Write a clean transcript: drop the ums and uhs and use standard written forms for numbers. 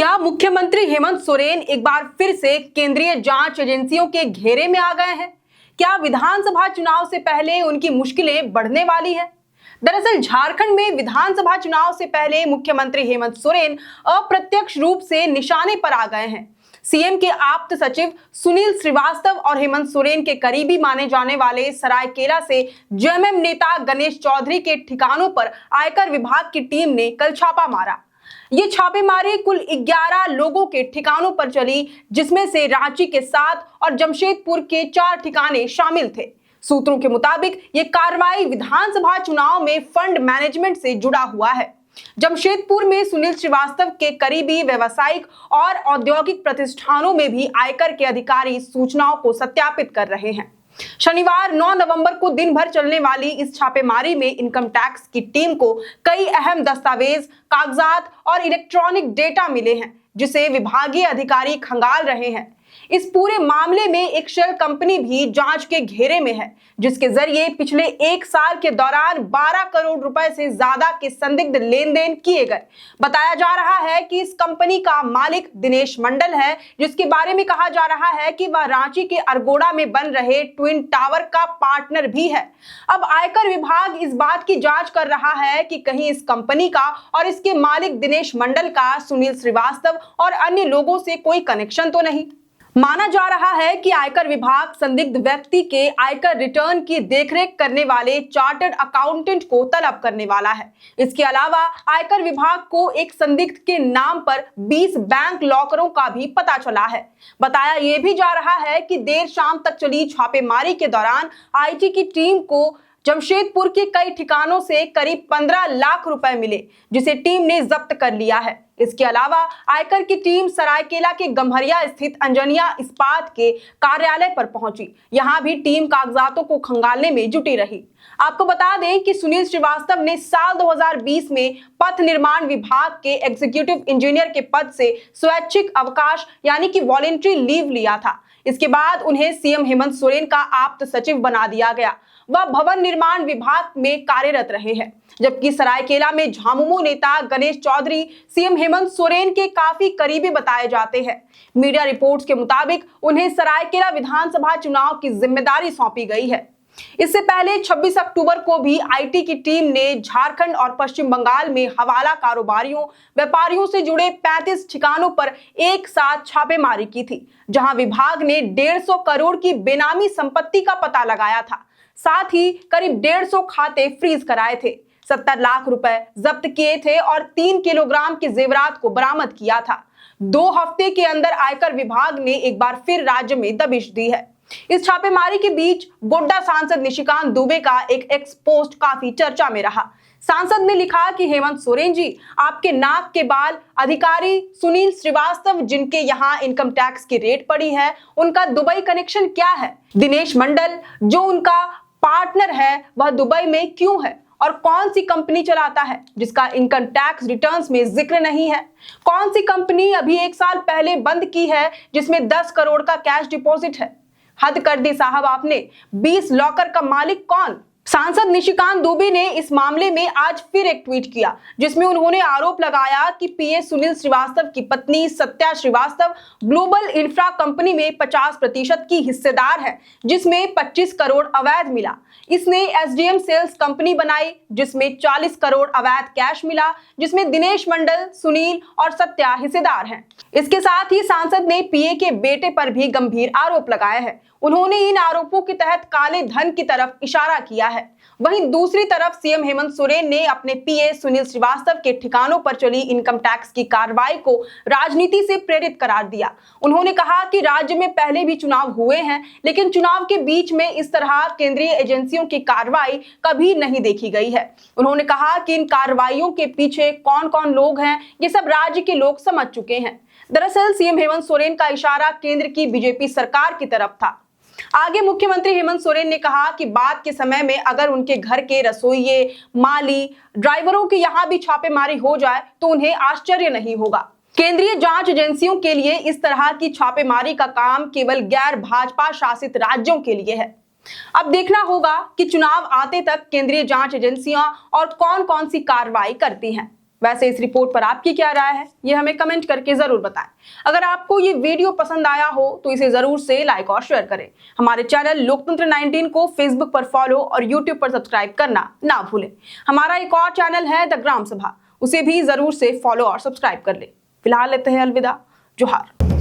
क्या मुख्यमंत्री हेमंत सोरेन एक बार फिर से केंद्रीय जांच एजेंसियों के घेरे में आ गए हैं? क्या विधानसभा चुनाव से पहले उनकी मुश्किलें बढ़ने वाली हैं? दरअसल झारखंड में विधानसभा चुनाव से पहले मुख्यमंत्री हेमंत सोरेन अप्रत्यक्ष रूप से निशाने पर आ गए हैं। सीएम के आप्त सचिव सुनील श्रीवास्तव और हेमंत सोरेन के करीबी माने जाने वाले सरायकेला से जेएमएम नेता गणेश चौधरी के ठिकानों पर आयकर विभाग की टीम ने कल छापा मारा। ये छापेमारी कुल 11 लोगों के ठिकानों पर चली, जिसमें से रांची के 7 और जमशेदपुर के 4 ठिकाने शामिल थे। सूत्रों के मुताबिक ये कार्रवाई विधानसभा चुनाव में फंड मैनेजमेंट से जुड़ा हुआ है। जमशेदपुर में सुनील श्रीवास्तव के करीबी व्यावसायिक और औद्योगिक प्रतिष्ठानों में भी आयकर के अधिकारी सूचनाओं को सत्यापित कर रहे हैं। शनिवार 9 नवंबर को दिन भर चलने वाली इस छापेमारी में इनकम टैक्स की टीम को कई अहम दस्तावेज, कागजात और इलेक्ट्रॉनिक डेटा मिले हैं, जिसे विभागीय अधिकारी खंगाल रहे हैं। इस पूरे मामले में एक शेल कंपनी भी जांच के घेरे में है, जिसके जरिए पिछले 1 साल के दौरान 12 करोड़ रुपए से ज्यादा के संदिग्ध लेन देन किए गए। बताया जा रहा है कि इस कंपनी का मालिक दिनेश मंडल है, जिसके बारे में कहा जा रहा है कि वह रांची के अरगोड़ा में बन रहे ट्विन टावर का पार्टनर भी है। अब आयकर विभाग इस बात की जांच कर रहा है कि कहीं इस कंपनी का और इसके मालिक दिनेश मंडल का सुनील श्रीवास्तव और अन्य लोगों से कोई कनेक्शन तो नहीं। माना जा रहा है कि आयकर विभाग संदिग्ध व्यक्ति के आयकर रिटर्न की देखरेख करने वाले चार्टर्ड अकाउंटेंट को तलब करने वाला है। इसके अलावा आयकर विभाग को एक संदिग्ध के नाम पर 20 बैंक लॉकरों का भी पता चला है। बताया यह भी जा रहा है कि देर शाम तक चली छापेमारी के दौरान आईटी की टीम को जमशेदपुर के कई ठिकानों से करीब 15 लाख रुपए मिले, जिसे टीम ने जब्त कर लिया है। इसके अलावा आयकर की टीम सरायकेला के गम्हरिया स्थित अंजनिया इस्पात के कार्यालय पर पहुंची। यहां भी टीम कागजातों को खंगालने में जुटी रही। आपको बता दें कि सुनील श्रीवास्तव ने साल 2020 में पथ निर्माण विभाग के एग्जीक्यूटिव इंजीनियर के पद से स्वैच्छिक अवकाश यानी कि वॉलेंट्री लीव लिया था। इसके बाद उन्हें सीएम हेमंत सोरेन का आप्त सचिव बना दिया गया। वह भवन निर्माण विभाग में कार्यरत रहे हैं, जबकि सरायकेला में झामुमो नेता गणेश चौधरी सीएम हेमंत सोरेन के काफी करीबी बताए जाते हैं। मीडिया रिपोर्ट्स के मुताबिक उन्हें सरायकेला विधानसभा चुनाव की जिम्मेदारी सौंपी गई है। इससे पहले 26 अक्टूबर को भी आईटी की टीम ने झारखंड और पश्चिम बंगाल में हवाला कारोबारियों, व्यापारियों से जुड़े 35 ठिकानों पर एक साथ छापेमारी की थी, जहां विभाग ने 150 करोड़ की बेनामी संपत्ति का पता लगाया था। साथ ही करीब 150 खाते फ्रीज कराए थे, 70 लाख रुपए जब्त किए थे और 3 किलोग्राम के जेवरात को बरामद किया था। 2 हफ्ते के अंदर आयकर विभाग ने एक बार फिर राज्य में दबिश दी है। इस छापेमारी के बीच गोड्डा सांसद निशिकांत दुबे का एक एक्स पोस्ट काफी चर्चा में रहा। सांसद ने लिखा कि हेमंत सोरेन जी, आपके नाक के बाल अधिकारी सुनील श्रीवास्तव, जिनके यहाँ इनकम टैक्स की रेड पड़ी है, उनका दुबई कनेक्शन क्या है? दिनेश मंडल, जो उनका पार्टनर है, वह दुबई में क्यों है? और कौन सी कंपनी चलाता है जिसका इनकम टैक्स रिटर्न्स में जिक्र नहीं है? कौन सी कंपनी अभी 1 साल पहले बंद की है जिसमें 10 करोड़ का कैश डिपॉजिट है? हद कर दी साहब आपने। 20 लॉकर का मालिक कौन? सांसद निशिकांत दुबे ने इस मामले में आज फिर एक ट्वीट किया, जिसमें उन्होंने आरोप लगाया कि पीए सुनील श्रीवास्तव की पत्नी Satya Srivastava global infra company में 50% की हिस्सेदार है, जिसमें 25 करोड़ अवैध मिला। इसने एसडीएम सेल्स कंपनी बनाई, जिसमें 40 करोड़ अवैध कैश मिला, जिसमें दिनेश मंडल, सुनील और सत्या हिस्सेदार हैं। इसके साथ ही सांसद ने पीए के बेटे पर भी गंभीर आरोप लगाए हैं। उन्होंने इन आरोपों के तहत काले धन की तरफ इशारा किया है। वहीं दूसरी तरफ सीएम हेमंत सोरेन ने अपने पीए सुनील श्रीवास्तव के ठिकानों पर चली इनकम टैक्स की कार्रवाई को राजनीति से प्रेरित करार दिया। उन्होंने कहा कि राज्य में पहले भी चुनाव हुए हैं, लेकिन चुनाव के बीच में इस तरह केंद्रीय एजेंसियों की कार्रवाई कभी नहीं देखी गई है। उन्होंने कहा कि इन कार्रवाइयों के पीछे कौन कौन लोग हैं, ये सब राज्य के लोग समझ चुके हैं। दरअसल सीएम हेमंत सोरेन का इशारा केंद्र की बीजेपी सरकार की तरफ था। आगे मुख्यमंत्री हेमंत सोरेन ने कहा कि बाद के समय में अगर उनके घर के रसोइये, माली, ड्राइवरों के यहाँ भी छापेमारी हो जाए तो उन्हें आश्चर्य नहीं होगा। केंद्रीय जांच एजेंसियों के लिए इस तरह की छापेमारी का काम केवल गैर भाजपा शासित राज्यों के लिए है। अब देखना होगा कि चुनाव आते तक केंद्रीय जांच एजेंसियां और कौन कौन सी कार्रवाई करती हैं। वैसे इस रिपोर्ट पर आपकी क्या राय है, ये हमें कमेंट करके जरूर बताएं। अगर आपको ये वीडियो पसंद आया हो तो इसे जरूर से लाइक और शेयर करें। हमारे चैनल लोकतंत्र 19 को फेसबुक पर फॉलो और यूट्यूब पर सब्सक्राइब करना ना भूलें। हमारा एक और चैनल है द ग्राम सभा, उसे भी जरूर से फॉलो और सब्सक्राइब कर ले। फिलहाल लेते हैं अलविदा। जोहार।